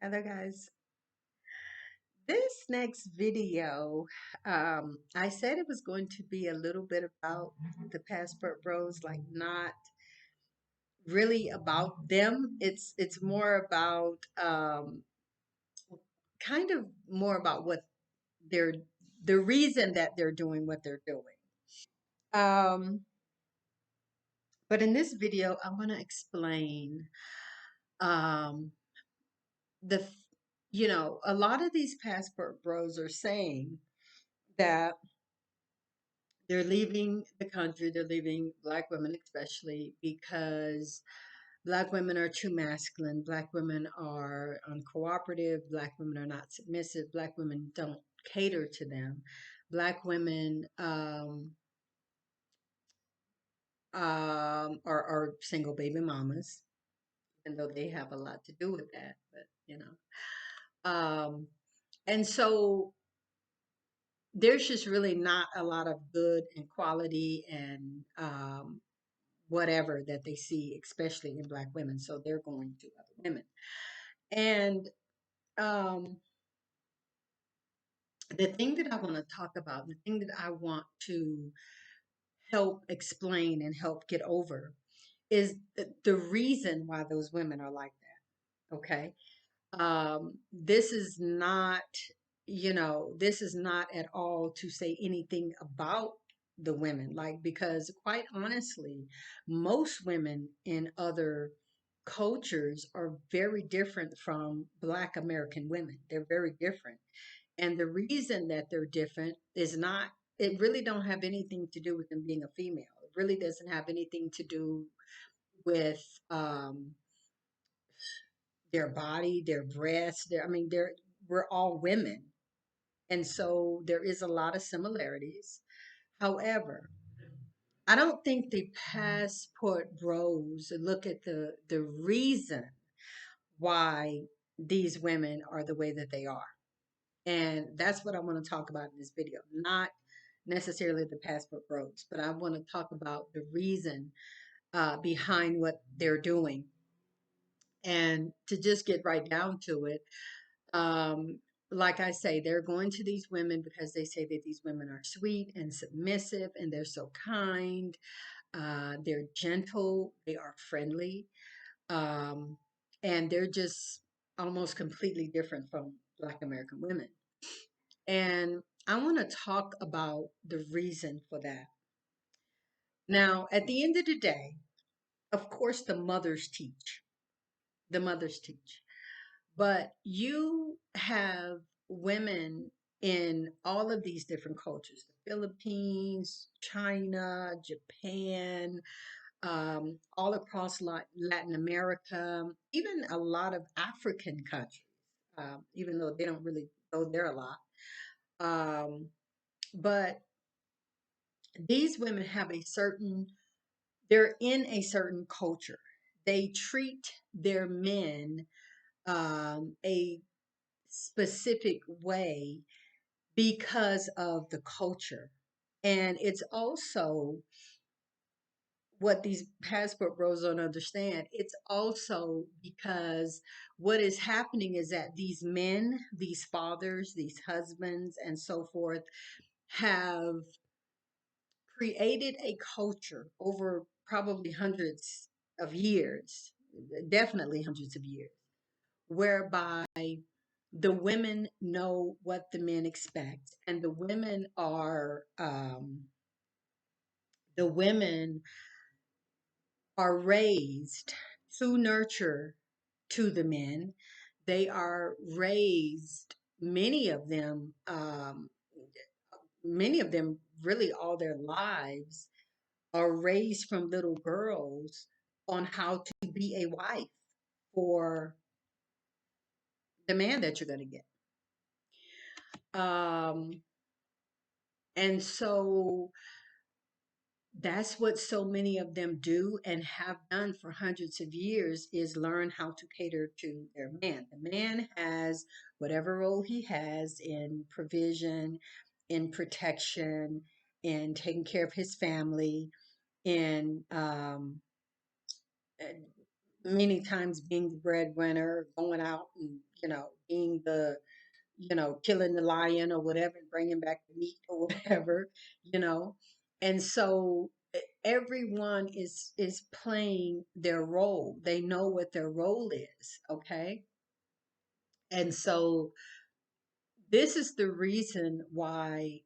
Hello guys. This next video, I said it was going to be a little bit about the Passport Bros, like not really about them. It's more about kind of more about what they're the reason that they're doing what they're doing. Um, but in this video, I want to explain um, the a lot of these Passport Bros are saying that they're leaving the country, they're leaving Black women especially because Black women are too masculine, Black women are uncooperative, Black women are not submissive, Black women don't cater to them. Black women are single baby mamas, even though they have a lot to do with that, but Um, and so there's just really not a lot of good and quality and whatever that they see, especially in Black women. So they're going to other women. And um, the thing that I want to talk about, the thing that I want to help explain and help get over is the reason why those women are like that. Okay. This is not, this is not at all to say anything about the women, like, because quite honestly, most women in other cultures are very different from Black American women. They're very different. And the reason that they're different is not, it really don't have anything to do with them being a female. It really doesn't have anything to do with, their body, their breasts, I mean, we're all women. And so there is a lot of similarities. However, I don't think the passport bros look at the reason why these women are the way that they are. And that's what I want to talk about in this video. Not necessarily the passport bros, but I want to talk about the reason behind what they're doing. And to just get right down to it, um, like I say, they're going to these women because they say that these women are sweet and submissive and they're so kind. They're gentle, they are friendly, um, and they're just almost completely different from Black American women. And I want to talk about the reason for that. Now, at the end of the day, of course, the mothers teach. The mothers teach. But you have women in all of these different cultures, the Philippines, China, Japan, all across Latin America, even a lot of African countries, even though they don't really go there a lot. Um, but these women have they're in a certain culture. They treat their men a specific way because of the culture. And it's also what these passport bros don't understand. It's also because what is happening is that these men, these fathers, these husbands, and so forth have created a culture over probably hundreds of years, definitely hundreds of years, whereby the women know what the men expect, and the women are raised to nurture to the men. They are raised, many of them really all their lives are raised from little girls on how to be a wife for the man that you're going to get. Um, and so that's what so many of them do and have done for hundreds of years is learn how to cater to their man. The man has whatever role he has in provision, in protection, in taking care of his family, in many times being the breadwinner, going out and, being killing the lion or whatever, and bringing back the meat or whatever, you know. And so everyone is playing their role. They know what their role is, okay? And so this is the reason why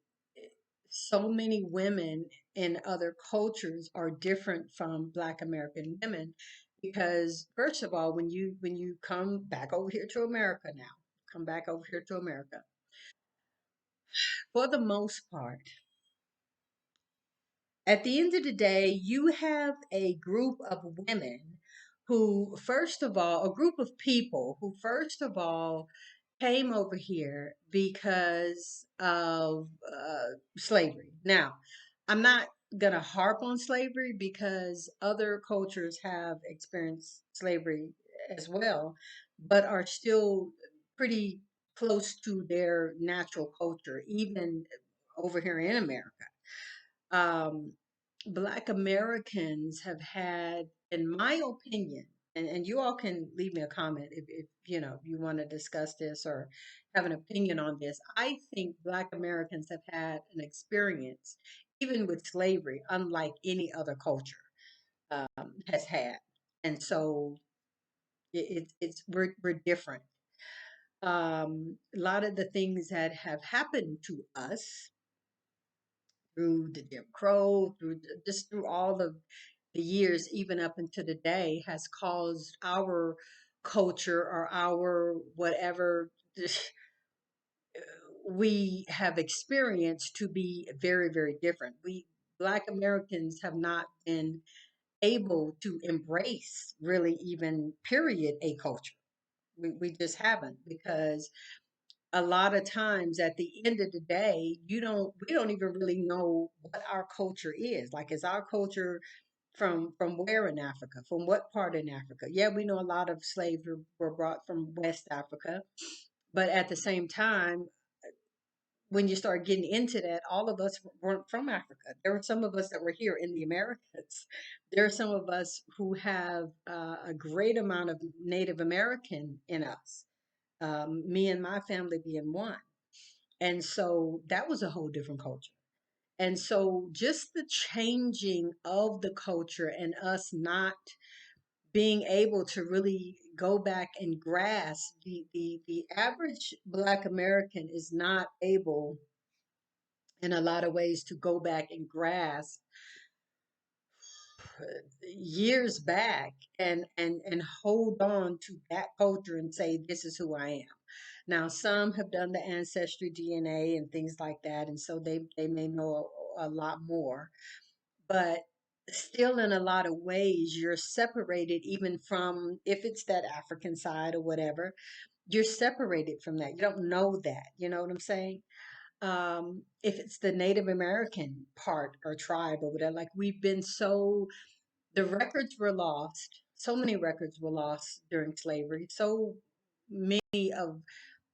so many women in other cultures are different from Black American women, because first of all, when you come back over here to America now, come back over here to America, for the most part, at the end of the day, you have a group of women who, first of all, a group of people who, first of all, came over here because of slavery. Now, I'm not going to harp on slavery because other cultures have experienced slavery as well, but are still pretty close to their natural culture, even over here in America. um, Black Americans have had, in my opinion, and you all can leave me a comment if you want to discuss this or have an opinion on this. I think Black Americans have had an experience, even with slavery, unlike any other culture has had, and so it's we're different. A lot of the things that have happened to us through the Jim Crow, just through all of the years, even up into the day, has caused our culture or our whatever we have experienced to be very, very different. We Black Americans have not been able to embrace really even period a culture. We just haven't, because a lot of times at the end of the day, we don't even really know what our culture is. Like, is our culture from where in Africa? From what part in Africa? Yeah, we know a lot of slaves were brought from West Africa, but at the same time, when you start getting into that, all of us weren't from Africa. There were some of us that were here in the Americas. There are some of us who have a great amount of Native American in us. Me and my family being one. And so that was a whole different culture. And so just the changing of the culture and us not being able to really go back and grasp the average Black American is not able in a lot of ways to go back and grasp years back and hold on to that culture and say this is who I am. Now, some have done the ancestry DNA and things like that, and so they may know a lot more. But still, in a lot of ways, you're separated even from, if it's that African side or whatever, you're separated from that. You don't know that. You know what I'm saying? If it's the Native American part or tribe or whatever, like we've been so, the records were lost. So many records were lost during slavery. So many of,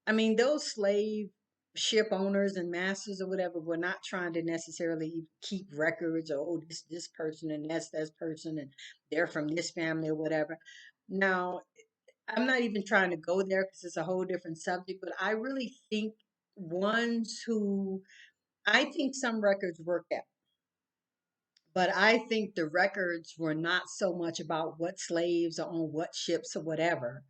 I mean, those slave ship owners and masters or whatever were not trying to necessarily keep records or, oh, this person and that's that person and they're from this family or whatever. Now, I'm not even trying to go there because it's a whole different subject, but I really think ones who, I think some records were kept, but I think the records were not so much about what slaves are on what ships or whatever.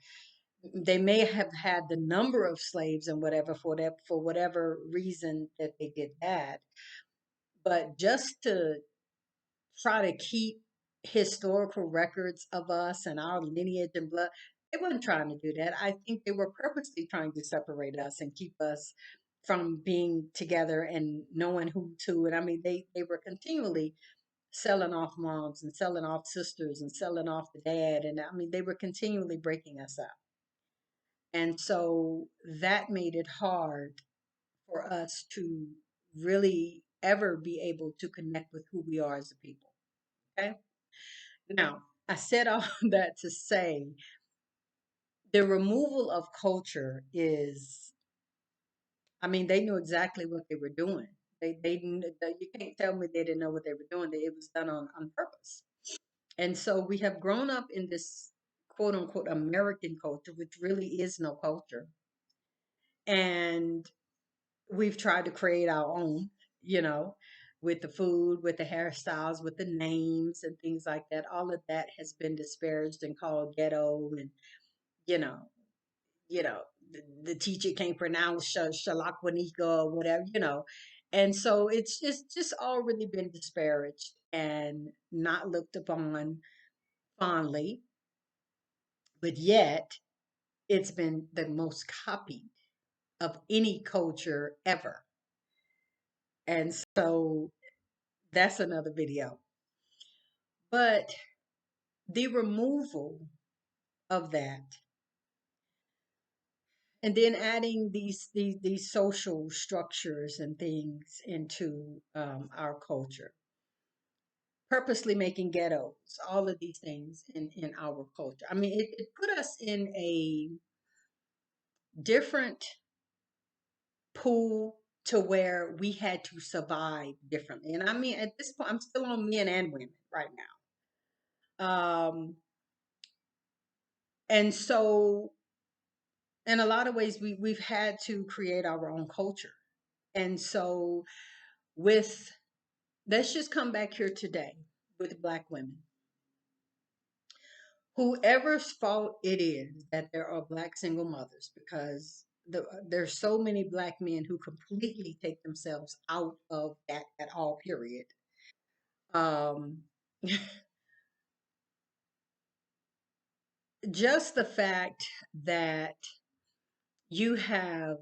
They may have had the number of slaves and whatever for whatever reason that they did that, but just to try to keep historical records of us and our lineage and blood, they weren't trying to do that. I think they were purposely trying to separate us and keep us from being together and knowing who to. And I mean, they were continually selling off moms and selling off sisters and selling off the dad, and I mean, they were continually breaking us up. And so that made it hard for us to really ever be able to connect with who we are as a people. Okay. Now, I said all that to say the removal of culture is, I mean, they knew exactly what they were doing. You can't tell me they didn't know what they were doing. It was done on purpose. And so we have grown up in this quote unquote American culture, which really is no culture. And we've tried to create our own, you know, with the food, with the hairstyles, with the names and things like that. All of that has been disparaged and called ghetto, and you know, you know, the teacher can't pronounce Shalakwanika or whatever, you know. And so it's just all really been disparaged and not looked upon fondly, but yet it's been the most copied of any culture ever. And so that's another video. But the removal of that, and then adding these social structures and things into our culture, purposely making ghettos, all of these things in our culture. I mean, it put us in a different pool to where we had to survive differently. And I mean, at this point, I'm still on men and women right now. And so, in a lot of ways, we've had to create our own culture. And so, with let's just come back here today with Black women. Whoever's fault it is that there are Black single mothers, because there's so many Black men who completely take themselves out of that at all, period. Um, just the fact that you have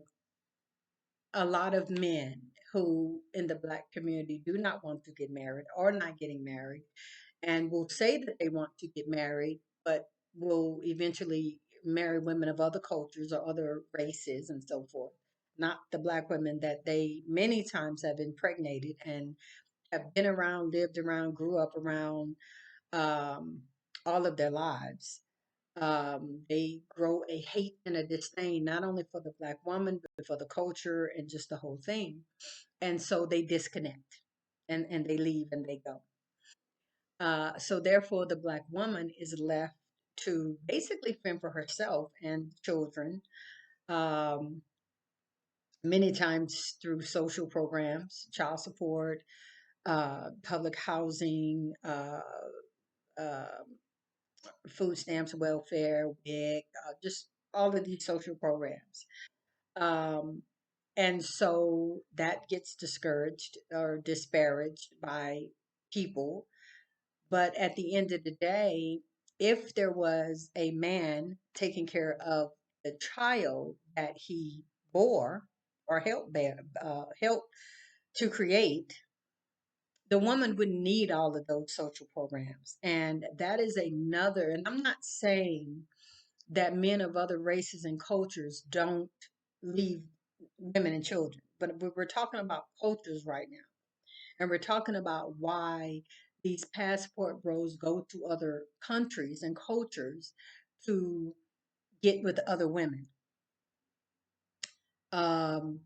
a lot of men who in the Black community do not want to get married or not getting married, and will say that they want to get married, but will eventually marry women of other cultures or other races and so forth. Not the Black women that they many times have impregnated and have been around, lived around, grew up around, um, all of their lives. They grow a hate and a disdain, not only for the Black woman, but for the culture and just the whole thing. And so they disconnect, and they leave and they go. So therefore, the Black woman is left to basically fend for herself and children, um, many times through social programs, child support, public housing, uh, food stamps, welfare, WIC, just all of these social programs. Um, and so that gets discouraged or disparaged by people. But at the end of the day, if there was a man taking care of the child that he bore or helped bear, helped to create, the woman wouldn't need all of those social programs. And that is another, and I'm not saying that men of other races and cultures don't leave women and children, but we're talking about cultures right now. And we're talking about why these passport bros go to other countries and cultures to get with other women. Um,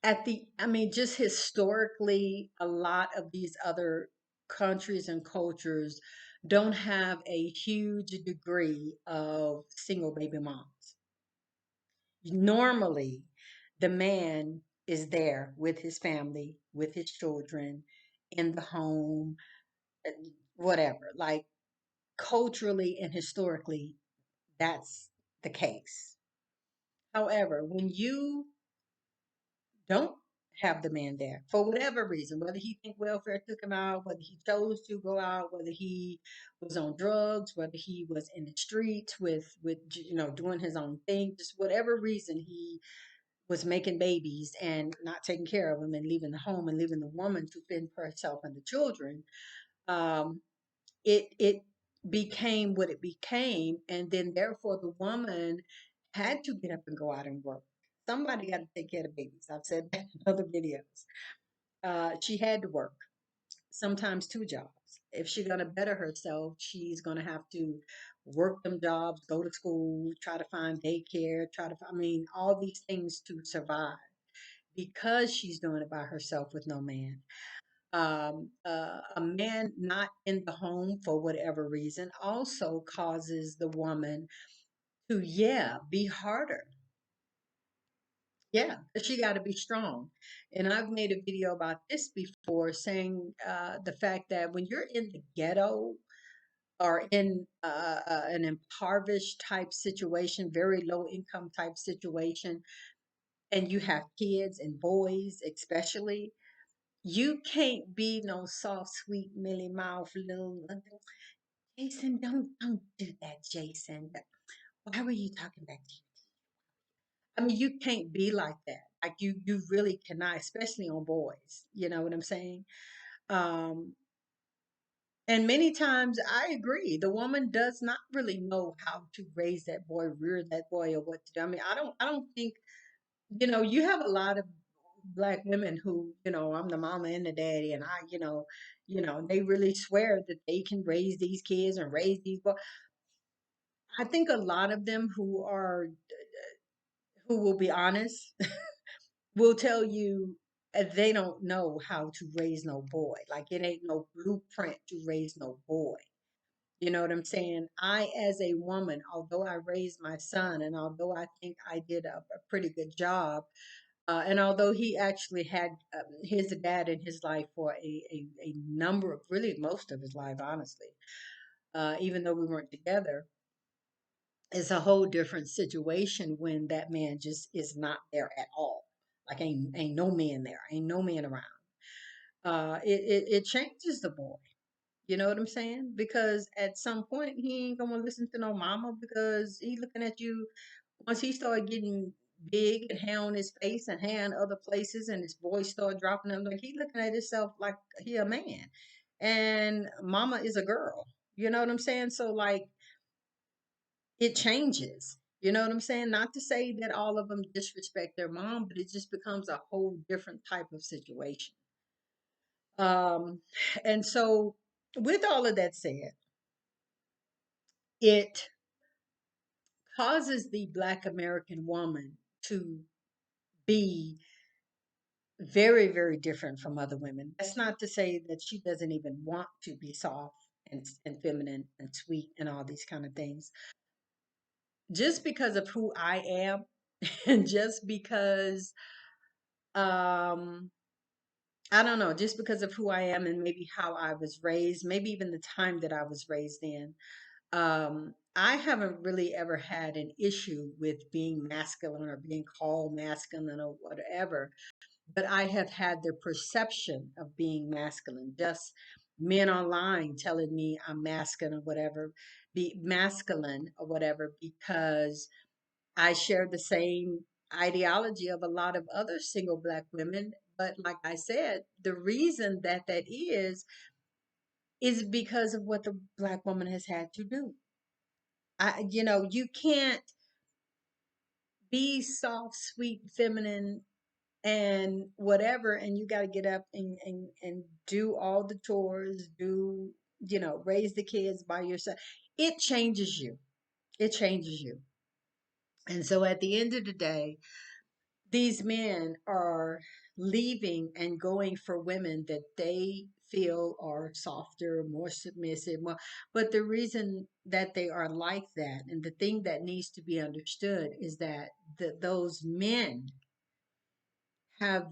I mean, just historically, a lot of these other countries and cultures don't have a huge degree of single baby moms. Normally, the man is there with his family, with his children, in the home, uh, whatever. Like culturally and historically, that's the case. However, when you don't have the man there for whatever reason, whether he think welfare took him out, whether he chose to go out, whether he was on drugs, whether he was in the streets with doing his own thing, just whatever reason he was making babies and not taking care of them and leaving the home and leaving the woman to fend for herself and the children. um, it became what it became, and then therefore the woman had to get up and go out and work. Somebody got to take care of the babies. I've said that in other videos. She had to work, sometimes two jobs. If she's going to better herself, she's going to have to work them jobs, go to school, try to find daycare, I mean, all these things to survive, because she's doing it by herself with no man. A man not in the home for whatever reason also causes the woman to, yeah, be harder. Yeah, 'cause she got to be strong. And I've made a video about this before, saying the fact that when you're in the ghetto or in an impoverished type situation, very low income type situation, and you have kids and boys, especially, you can't be no soft, sweet, milly mouth little Jason. Don't do that, Jason. Why were you talking back to you? I mean, you can't be like that. Like you really cannot, especially on boys. You know what I'm saying? Um, and many times I agree, the woman does not really know how to raise that boy, rear that boy, or what to do. I mean, I don't think, you have a lot of black women who, I'm the mama and the daddy, and they really swear that they can raise these kids and raise these boys. I think a lot of them who will be honest will tell you they don't know how to raise no boy. Like it ain't no blueprint to raise no boy. You know what I'm saying? I, as a woman, although I raised my son, and although I think I did a pretty good job, and although he actually had his dad in his life for a number of, really most of his life, honestly, even though we weren't together, it's a whole different situation when that man just is not there at all. Like ain't no man there, ain't no man around. It changes the boy. You know what I'm saying? Because at some point he ain't gonna listen to no mama, because he looking at you once he started getting big and hair on his face and hair in other places, and his voice started dropping, him like he looking at himself like he a man, and mama is a girl. You know what I'm saying? So like it changes. You know what I'm saying? Not to say that all of them disrespect their mom, but it just becomes a whole different type of situation. Um, and so, with all of that said, it causes the Black American woman to be very, very different from other women. That's not to say that she doesn't even want to be soft and feminine and sweet and all these kind of things. Just because of who I am, and just because, um, I don't know, just because of who I am and maybe how I was raised, maybe even the time that I was raised in, I haven't really ever had an issue with being masculine or being called masculine or whatever, but I have had the perception of being masculine. Just men online telling me I'm masculine or whatever, be masculine or whatever, because I share the same ideology of a lot of other single Black women. But like I said, the reason that that is because of what the Black woman has had to do. You can't be soft, sweet, feminine, and whatever, and you got to get up and do all the chores, raise the kids by yourself. It changes you. It changes you. And so at the end of the day, these men are leaving and going for women that they feel are softer, more submissive, more, but the reason that they are like that, and the thing that needs to be understood, is that those men have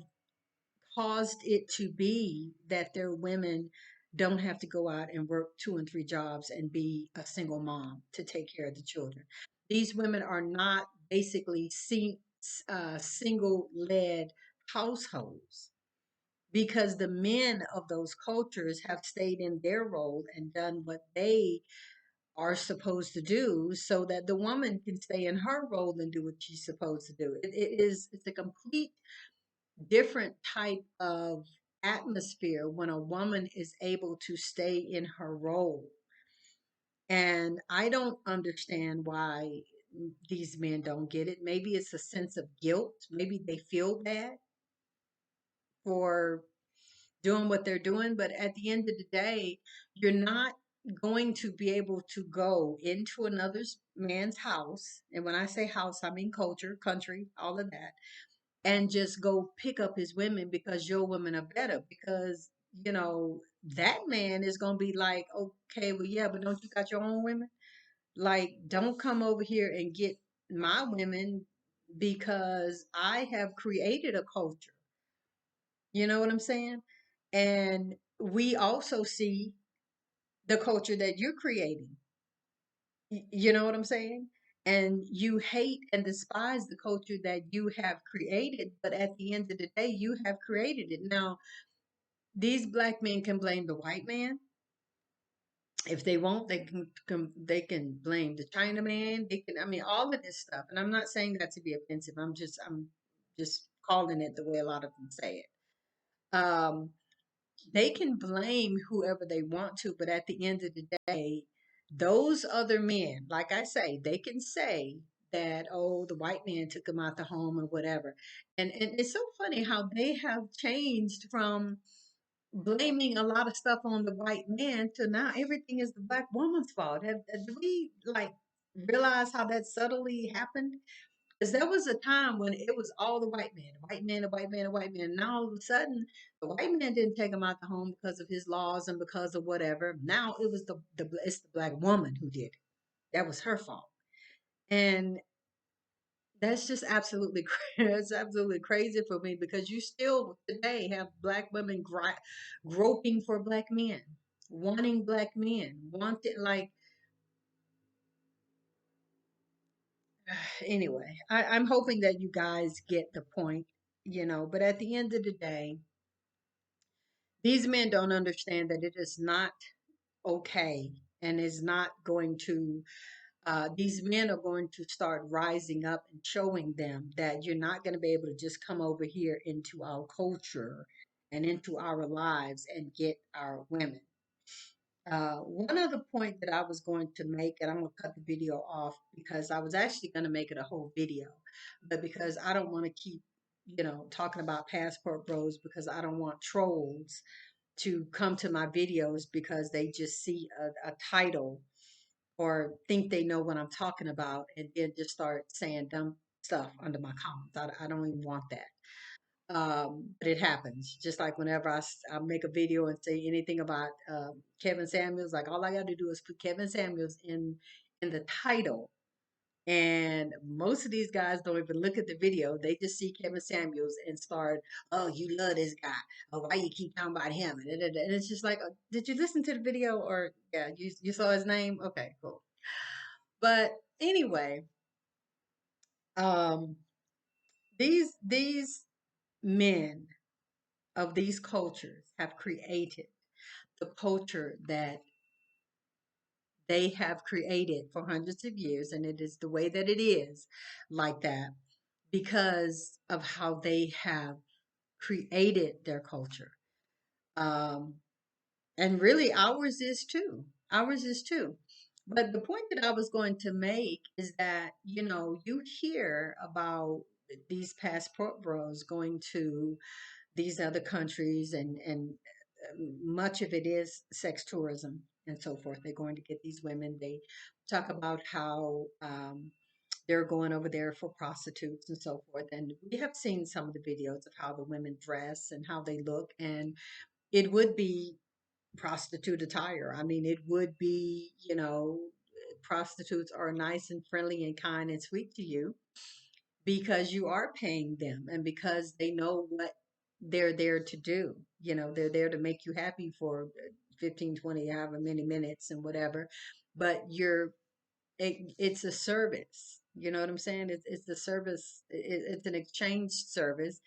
caused it to be that their women don't have to go out and work two and three jobs and be a single mom to take care of the children. These women are not basically single led households, because the men of those cultures have stayed in their role and done what they are supposed to do, so that the woman can stay in her role and do what she's supposed to do. It's a complete different type of atmosphere when a woman is able to stay in her role. And I don't understand why these men don't get it. Maybe it's a sense of guilt. Maybe they feel bad for doing what they're doing. But at the end of the day, you're not going to be able to go into another man's house. And when I say house, I mean culture, country, all of that, and just go pick up his women because your women are better. Because that man is going to be like, okay, well, yeah, but don't you got your own women? Like, don't come over here and get my women because I have created a culture. You know what I'm saying? And we also see the culture that you're creating. You know what I'm saying? And you hate and despise the culture that you have created, but at the end of the day, you have created it. Now, these black men can blame the white man. If they won't, they can blame the Chinaman. They can, I mean, all of this stuff. And I'm not saying that to be offensive. I'm just calling it the way a lot of them say it. They can blame whoever they want to, but at the end of the day, those other men, like I say, they can say that, oh, the white man took them out the home or whatever. And it's so funny how they have changed from blaming a lot of stuff on the white man to now everything is the black woman's fault. Do we like realize how that subtly happened? Because there was a time when it was all the white man, the white man, the white man, the white man. Now all of a sudden, the white man didn't take him out the home because of his laws and because of whatever. Now it was it's the black woman who did it. That was her fault, and that's just absolutely it's absolutely crazy for me because you still today have black women groping for black men, wanting black men, wanting like anyway. I'm hoping that you guys get the point, but at the end of the day, these men don't understand that it is not okay and is not going to, these men are going to start rising up and showing them that you're not going to be able to just come over here into our culture and into our lives and get our women. One other point that I was going to make, and I'm going to cut the video off because I was actually going to make it a whole video, but because I don't want to keep, talking about passport bros because I don't want trolls to come to my videos because they just see a title or think they know what I'm talking about and then just start saying dumb stuff under my comments. I don't even want that. But it happens. Just like whenever I make a video and say anything about Kevin Samuels, like all I got to do is put Kevin Samuels in the title. And most of these guys don't even look at the video. They just see Kevin Samuels and start, oh, you love this guy. Oh, why you keep talking about him? And it's just like, did you listen to the video or yeah, you saw his name? Okay, cool. But anyway, um, these men of these cultures have created the culture that they have created for hundreds of years, and it is the way that it is like that because of how they have created their culture. Um, and really, ours is too. Ours is too. But the point that I was going to make is that, you hear about these passport bros going to these other countries and much of it is sex tourism and so forth. They're going to get these women. They talk about how they're going over there for prostitutes and so forth. And we have seen some of the videos of how the women dress and how they look. And it would be prostitute attire. I mean, it would be, prostitutes are nice and friendly and kind and sweet to you because you are paying them and because they know what they're there to do. They're there to make you happy for 15, 20, however many minutes and whatever. But it's a service. You know what I'm saying? It's the service. It's an exchange service.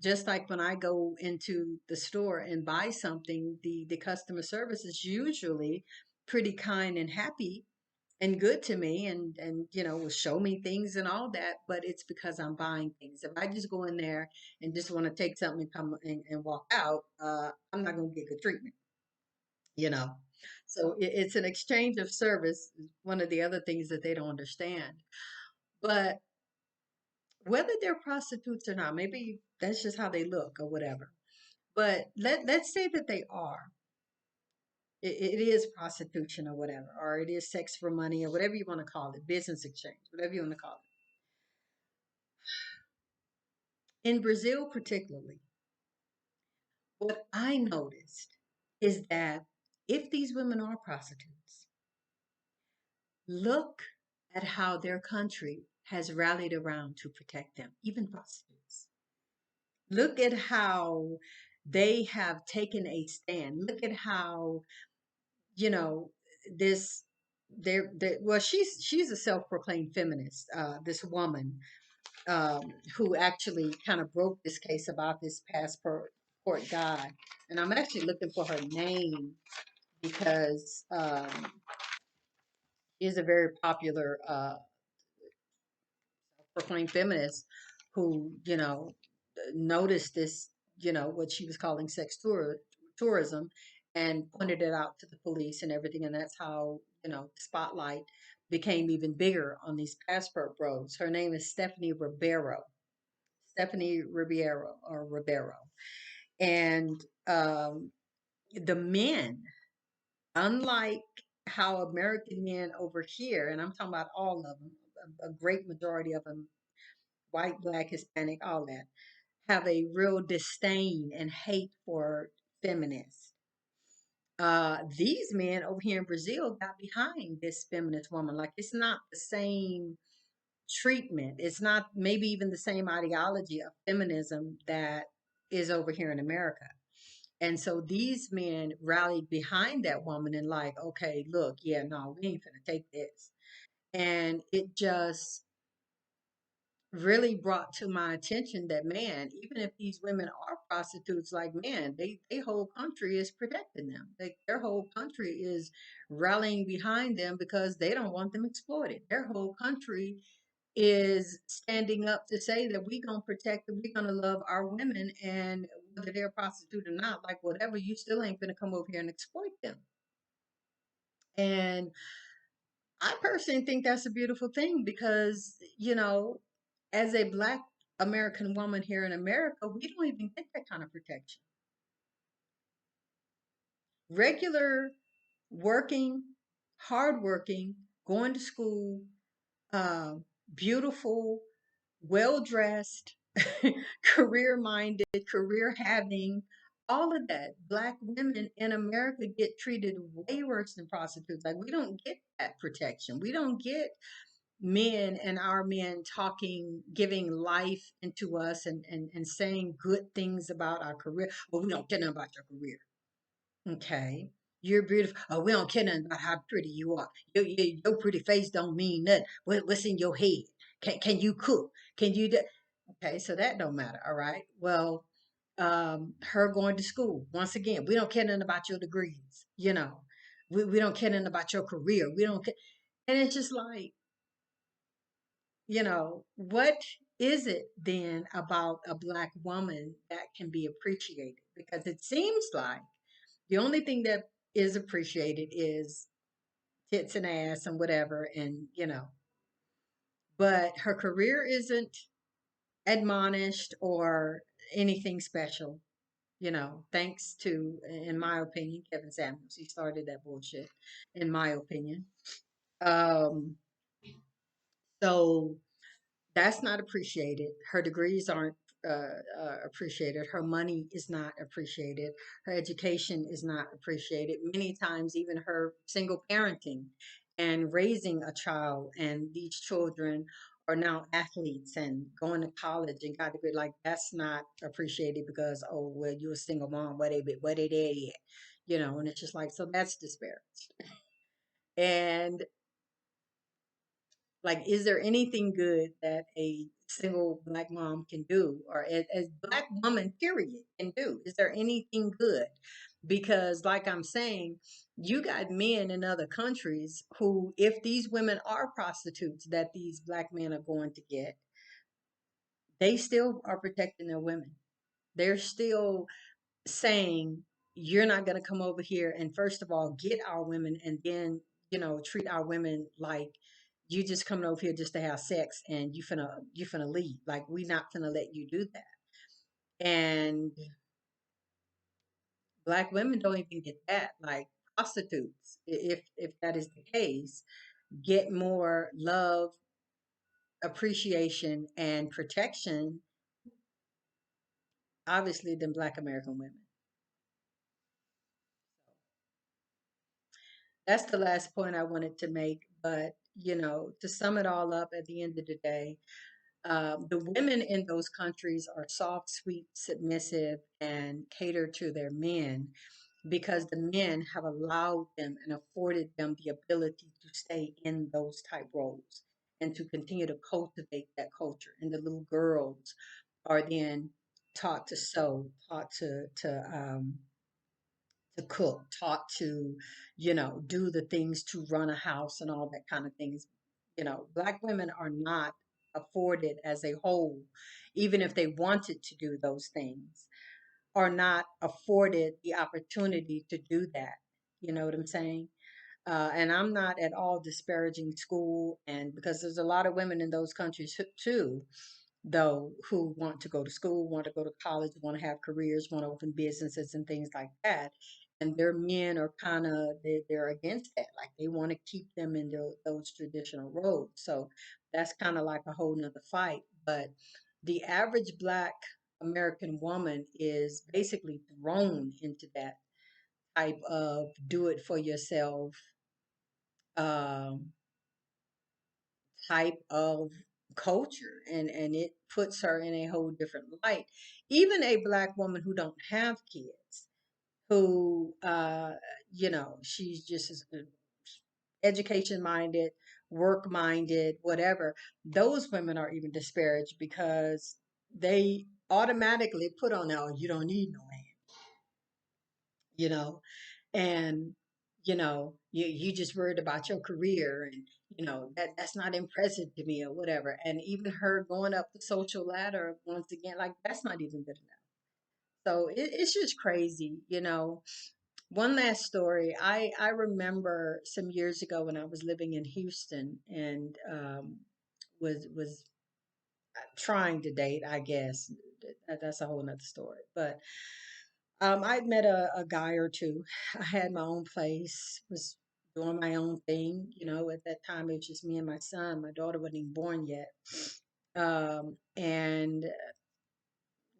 Just like when I go into the store and buy something, the customer service is usually pretty kind and happy and good to me and will show me things and all that, but it's because I'm buying things. If I just go in there and just want to take something and come and walk out, I'm not going to get good treatment, you know. So it's an exchange of service, one of the other things that they don't understand. But whether they're prostitutes or not, maybe that's just how they look or whatever. But let's say that they are. It is prostitution or whatever, or it is sex for money or whatever you want to call it, business exchange, whatever you want to call it. In Brazil, particularly, what I noticed is that if these women are prostitutes, look at how their country has rallied around to protect them, even prostitutes. Look at how they have taken a stand. Look at how, you know, this well, she's a self-proclaimed feminist, this woman, who actually kind of broke this case about this passport guy. And I'm actually looking for her name because she's a very popular proclaimed feminist who, noticed this, what she was calling tourism, and pointed it out to the police and everything. And that's how, the spotlight became even bigger on these passport bros. Her name is Stephanie Ribeiro. Stephanie Ribeiro. And the men, unlike how American men over here, and I'm talking about all of them, a great majority of them, white, black, Hispanic, all that, have a real disdain and hate for feminists. These men over here in Brazil got behind this feminist woman. Like, it's not the same treatment. It's not maybe even the same ideology of feminism that is over here in America. And so these men rallied behind that woman and like, okay, look, yeah, no, we ain't gonna take this. And it just really brought to my attention that, man, even if these women are prostitutes, like, man, they whole country is protecting them. Their whole country is rallying behind them because they don't want them exploited. Their whole country is standing up to say that we're gonna protect them, we're gonna love our women, and whether they're a prostitute or not, like whatever, you still ain't gonna come over here and exploit them. And I personally think that's a beautiful thing because, as a Black American woman here in America, we don't even get that kind of protection. Regular working, hardworking, going to school, uh, beautiful, well dressed, career minded, career having, all of that. Black women in America get treated way worse than prostitutes. Like, we don't get that protection. We don't get men and our men talking, giving life into us, and saying good things about our career. Well, we don't care nothing about your career. Okay. You're beautiful. Oh, we don't care nothing about how pretty you are. Your pretty face don't mean nothing. What's in your head? Can you cook? Can you do? Okay, so that don't matter. All right. Well, her going to school. Once again, we don't care nothing about your degrees. We don't care nothing about your career. We don't care. And it's just like, what is it then about a Black woman that can be appreciated? Because it seems like the only thing that is appreciated is tits and ass and whatever, and but her career isn't admonished or anything special. Thanks to, in my opinion, Kevin Samuels. He started that bullshit, in my opinion. Um, so that's not appreciated. Her degrees aren't appreciated. Her money is not appreciated. Her education is not appreciated. Many times, even her single parenting and raising a child, and these children are now athletes and going to college and got to be like, that's not appreciated because, oh, well, you're a single mom. What they did yet? And it's just like, so that's disparaged. And like, is there anything good that a single Black mom can do, or as Black woman, period, can do? Is there anything good? Because, like I'm saying, you got men in other countries who, if these women are prostitutes that these Black men are going to get, they still are protecting their women. They're still saying, you're not going to come over here and, first of all, get our women, and then, treat our women like you just coming over here just to have sex, and you finna leave. Like, we not finna let you do that. And Black women don't even get that. Like, prostitutes, if that is the case, get more love, appreciation, and protection, obviously, than Black American women. that's the last point I wanted to make. But, to sum it all up at the end of the day, the women in those countries are soft, sweet, submissive, and cater to their men because the men have allowed them and afforded them the ability to stay in those type roles and to continue to cultivate that culture. And the little girls are then taught to sew, taught to cook, taught to, do the things to run a house and all that kind of things. Black women are not afforded as a whole, even if they wanted to do those things, are not afforded the opportunity to do that. You know what I'm saying? And I'm not at all disparaging school, and because there's a lot of women in those countries too, though, who want to go to school, want to go to college, want to have careers, want to open businesses and things like that. And their men are kind of they're against that. Like they want to keep them in those traditional roles. So that's kind of like a whole nother fight. But the average Black American woman is basically thrown into that type of do it for yourself um, type of culture, and it puts her in a whole different light. Even a Black woman who don't have kids, who she's just as education minded, work minded, whatever, those women are even disparaged because they automatically put on now, you don't need no man, you know and you just worried about your career, and that's not impressive to me or whatever. And even her going up the social ladder once again, like that's not even good enough. So it's just crazy. One last story. I remember some years ago when I was living in Houston, and was trying to date, I guess. That's a whole nother story. But I'd met a guy or two. I had my own place, was doing my own thing. At that time, it was just me and my son. My daughter wasn't even born yet. And,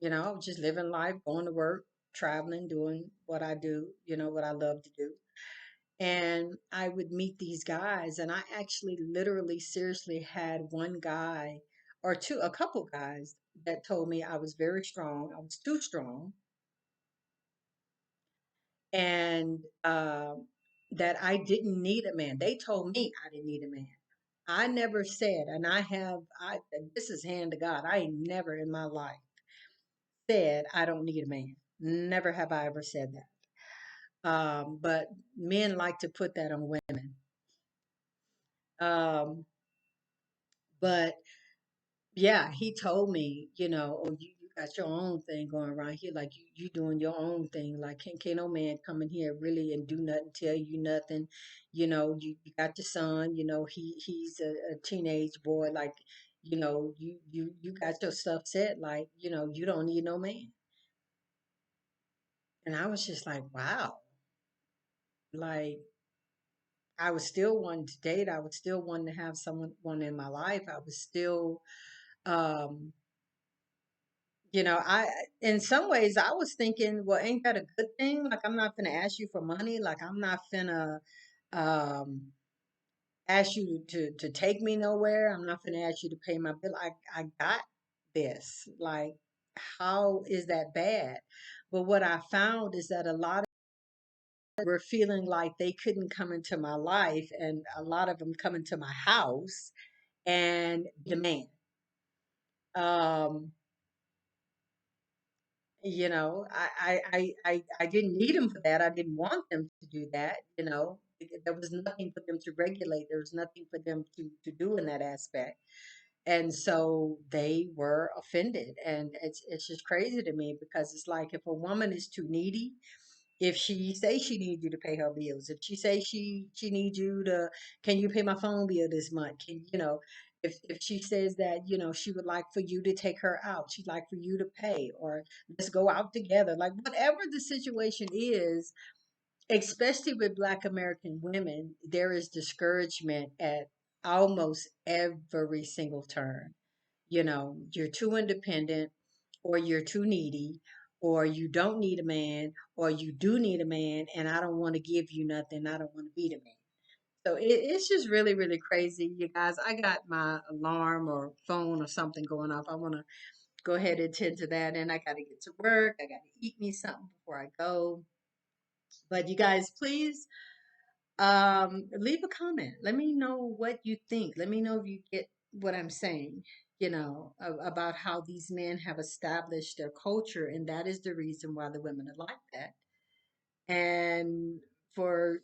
I was just living life, going to work, traveling, doing what I do, what I love to do. And I would meet these guys, and I actually literally, seriously had one guy or two, a couple guys that told me I was very strong. I was too strong, and that I didn't need a man. They told me I didn't need a man. I never said, and this is hand to God. I ain't never in my life said I don't need a man. Never have I ever said that. But men like to put that on women. Um, but yeah, he told me, oh, you got your own thing going around here, like you doing your own thing. Like can no man come in here really and do nothing, tell you nothing. You got your son, he's a teenage boy, like, you got your stuff set, like, you don't need no man. And I was just like, wow, like I was still wanting to date, I was still wanting to have someone in my life, I was still um I in some ways I was thinking, well, ain't that a good thing? Like I'm not gonna ask you for money. Like I'm not gonna um ask you to take me nowhere. I'm not gonna ask you to pay my bill. I got this. Like, how is that bad? But what I found is that a lot of were feeling like they couldn't come into my life, and a lot of them come into my house and demand. Um, I didn't need them for that. I didn't want them to do that. There was nothing for them to regulate. There was nothing for them to do in that aspect. And so they were offended. And it's just crazy to me because it's like if a woman is too needy, if she say she needs you to pay her bills, if she say she needs you to, can you pay my phone bill this month? If she says that, she would like for you to take her out, she'd like for you to pay, or let's go out together, like whatever the situation is, especially with Black American women, there is discouragement at almost every single turn. You're too independent, or you're too needy, or you don't need a man, or you do need a man, and I don't want to give you nothing. I don't want to be the man. So it's just really, really crazy, you guys. I got my alarm or phone or something going off. I want to go ahead and attend to that, and I got to get to work. I got to eat me something before I go. But you guys, please leave a comment. Let me know what you think. Let me know if you get what I'm saying, about how these men have established their culture, and that is the reason why the women are like that. And for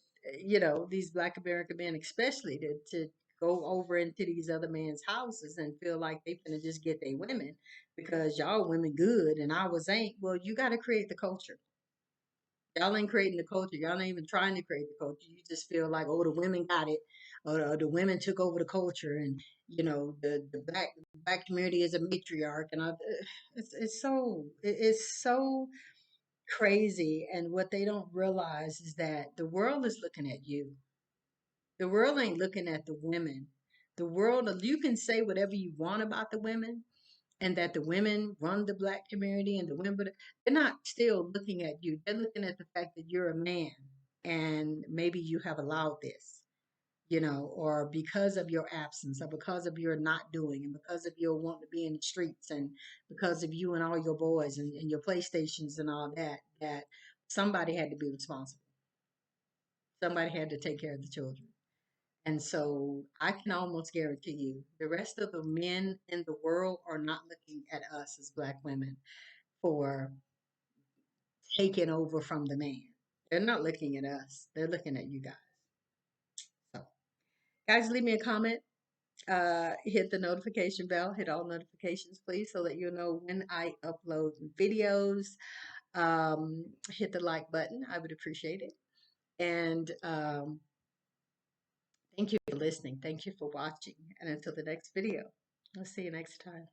these Black American men especially to go over into these other men's houses and feel like they finna just get their women because y'all women good and ours ain't. Well, you got to create the culture. Y'all ain't creating the culture. Y'all ain't even trying to create the culture. You just feel like, oh, the women got it, or the women took over the culture, and the black community is a matriarch, and it's so crazy. And what they don't realize is that the world is looking at you. The world ain't looking at the women. The world, you can say whatever you want about the women, and that the women run the black community and the women, but they're not still looking at you. They're looking at the fact that you're a man and maybe you have allowed this, or because of your absence or because of your not doing and because of your wanting to be in the streets and because of you and all your boys and your PlayStations and all that, that somebody had to be responsible. Somebody had to take care of the children. And so I can almost guarantee you the rest of the men in the world are not looking at us as black women for taking over from the man. They're not looking at us. They're looking at you guys. So guys, leave me a comment. Hit the notification bell, hit all notifications, please, so that you'll know when I upload videos. Hit the like button. I would appreciate it. And thank you for listening. Thank you for watching. And until the next video, I'll see you next time.